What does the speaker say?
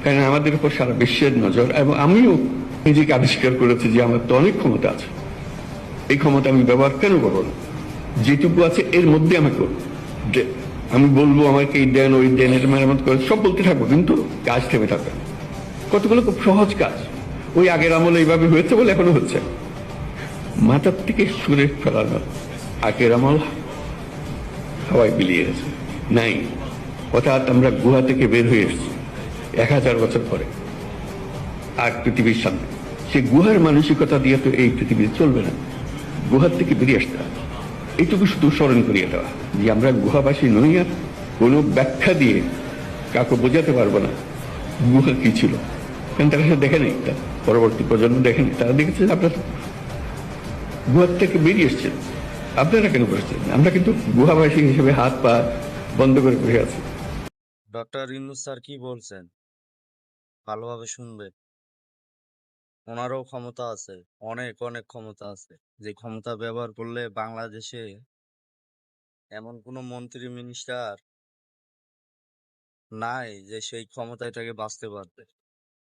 কারণ আমাদের উপর সারা বিশ্বের নজর, এবং আমিও নিজেকে আবিষ্কার করেছি যে আমার তো অনেক ক্ষমতা আছে। এই ক্ষমতা আমি ব্যবহার কেন করবো না? যেটুকু আছে এর মধ্যে আমাকে যে আমি বলবো আমাকে এই দেন ওই দেন, এটা মেরামত করে সব বলতে থাকবো, কিন্তু কাজ থেমে থাকবে না। কতগুলো খুব সহজ কাজ, ওই আগের আমলে এইভাবে হয়েছে বলে এখনো হচ্ছে। মাথার থেকে সুরে ফেলানো আগের আমল হাওয়ায় বিলিয়ে গেছে, নাই। অর্থাৎ আমরা গুহা থেকে বের হয়ে এসেছি 1000 বছর পরে, আর পৃথিবীর সামনে সেই গুহার মানসিকতা দিয়ে তো এই পৃথিবী চলবে না। গুহার থেকে বেরিয়ে আসতে হবে, এইটুকু শুধু স্মরণ করিয়ে দেওয়া যে আমরা গুহাবাসী নই, আর কোনো ব্যাখ্যা দিয়ে কাউকে বোঝাতে পারবো না গুহা কি ছিল, কারণ তারা সেটা দেখে নেই, তার পরবর্তী প্রজন্ম দেখেনি। তারা দেখেছে যে আপনারা গুহার থেকে বেরিয়ে এসছেন, আপনারা কেন বসেছেন? আমরা কিন্তু গুহাবাসী হিসেবে হাত পা বন্ধ করে বসে আছি। ডক্টর ইউনূস স্যার কি বলছেন ভালোভাবে শুনবেন। ওনারও ক্ষমতা আছে, অনেক অনেক ক্ষমতা আছে, যে ক্ষমতা ব্যবহার করলে বাংলাদেশে এমন কোনো মন্ত্রী মিনিস্টার নাই যে সেই ক্ষমতাটাকে বাঁচতে পারবে।